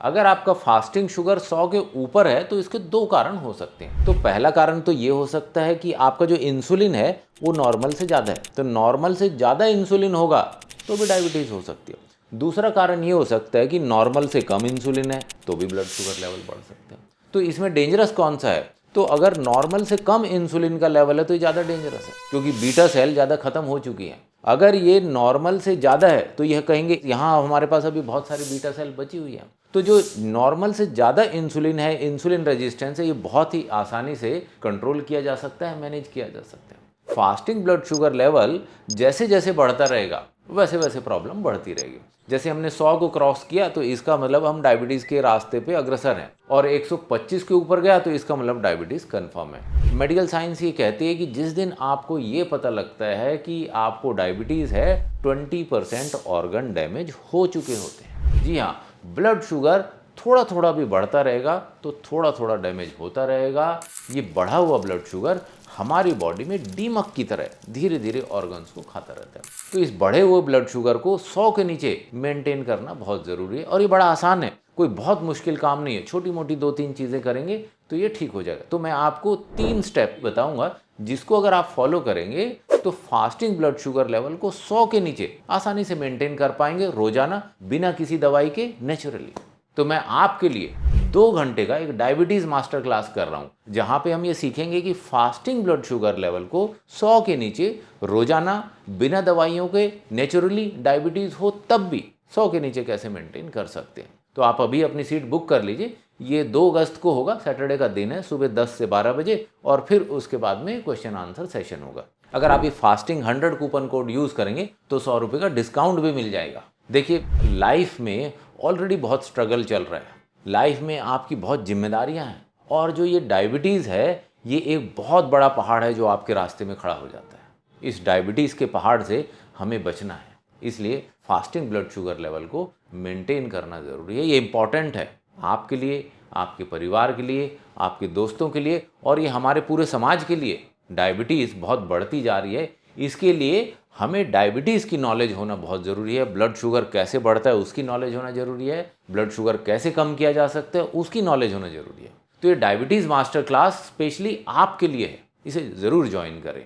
अगर आपका fasting sugar 100 के ऊपर है तो इसके दो कारण हो सकते हैं। तो पहला कारण तो ये हो सकता है कि आपका जो इंसुलिन है वो नॉर्मल से ज़्यादा है, तो नॉर्मल से ज़्यादा इंसुलिन होगा तो भी डायबिटीज़ हो सकती है। दूसरा कारण ये हो सकता है कि नॉर्मल से कम इंसुलिन है तो भी ब्लड शुगर लेवल बढ़ सकते हैं। तो इसमें डेंजरस कौन सा है? तो अगर नॉर्मल से कम इंसुलिन का लेवल है तो ये ज़्यादा डेंजरस है, क्योंकि बीटा सेल ज़्यादा खत्म हो चुकी है। अगर ये नॉर्मल से ज़्यादा है तो यह कहेंगे यहाँ हमारे पास अभी बहुत सारी बीटा सेल बची हुई है। तो जो नॉर्मल से ज़्यादा इंसुलिन है, इंसुलिन रेजिस्टेंस है, ये बहुत ही आसानी से कंट्रोल किया जा सकता है, मैनेज किया जा सकता है। फास्टिंग ब्लड शुगर लेवल जैसे जैसे बढ़ता रहेगा वैसे वैसे प्रॉब्लम बढ़ती रहेगी। जैसे हमने 100 को क्रॉस किया तो इसका मतलब हम डायबिटीज़ के रास्ते पे अग्रसर हैं, और 125 के ऊपर गया तो इसका मतलब डायबिटीज़ कंफर्म है। मेडिकल साइंस ये कहती है कि जिस दिन आपको ये पता लगता है कि आपको डायबिटीज़ है, 20% ऑर्गन डैमेज हो चुके होते हैं। जी हाँ, ब्लड शुगर थोड़ा थोड़ा भी बढ़ता रहेगा तो थोड़ा थोड़ा डैमेज होता रहेगा। ये बढ़ा हुआ ब्लड शुगर हमारी बॉडी में दीमक की तरह धीरे धीरे ऑर्गन्स को खाता रहता है। तो इस बढ़े हुए ब्लड शुगर को 100 के नीचे मेंटेन करना बहुत ज़रूरी है, और ये बड़ा आसान है, कोई बहुत मुश्किल काम नहीं है। छोटी मोटी 2-3 चीज़ें करेंगे तो ये ठीक हो जाएगा। तो मैं आपको 3 स्टेप बताऊंगा जिसको अगर आप फॉलो करेंगे तो फास्टिंग ब्लड शुगर लेवल को 100 के नीचे आसानी से मेंटेन कर पाएंगे रोजाना, बिना किसी दवाई के, नेचुरली। तो मैं आपके लिए 2 घंटे का एक डायबिटीज़ मास्टर क्लास कर रहा हूँ, जहाँ पे हम ये सीखेंगे कि फास्टिंग ब्लड शुगर लेवल को 100 के नीचे रोजाना बिना दवाइयों के, नेचुरली, डायबिटीज़ हो तब भी 100 के नीचे कैसे मेंटेन कर सकते हैं। तो आप अभी अपनी सीट बुक कर लीजिए। ये 2 अगस्त को होगा, सैटरडे का दिन है, सुबह 10 से 12 बजे, और फिर उसके बाद में क्वेश्चन आंसर सेशन होगा। अगर आप ये फास्टिंग 100 कूपन कोड यूज़ करेंगे तो 100 रुपये का डिस्काउंट भी मिल जाएगा। देखिए, लाइफ में ऑलरेडी बहुत स्ट्रगल चल रहा है, लाइफ में आपकी बहुत जिम्मेदारियां हैं, और जो ये डायबिटीज़ है ये एक बहुत बड़ा पहाड़ है जो आपके रास्ते में खड़ा हो जाता है। इस डायबिटीज़ के पहाड़ से हमें बचना है, इसलिए फास्टिंग ब्लड शुगर लेवल को मेंटेन करना ज़रूरी है। ये इम्पॉर्टेंट है आपके लिए, आपके परिवार के लिए, आपके दोस्तों के लिए, और ये हमारे पूरे समाज के लिए। डायबिटीज़ बहुत बढ़ती जा रही है, इसके लिए हमें डायबिटीज़ की नॉलेज होना बहुत ज़रूरी है। ब्लड शुगर कैसे बढ़ता है उसकी नॉलेज होना ज़रूरी है, ब्लड शुगर कैसे कम किया जा सकता है उसकी नॉलेज होना ज़रूरी है। तो ये डायबिटीज़ मास्टर क्लास स्पेशली आपके लिए है, इसे ज़रूर ज्वाइन करें।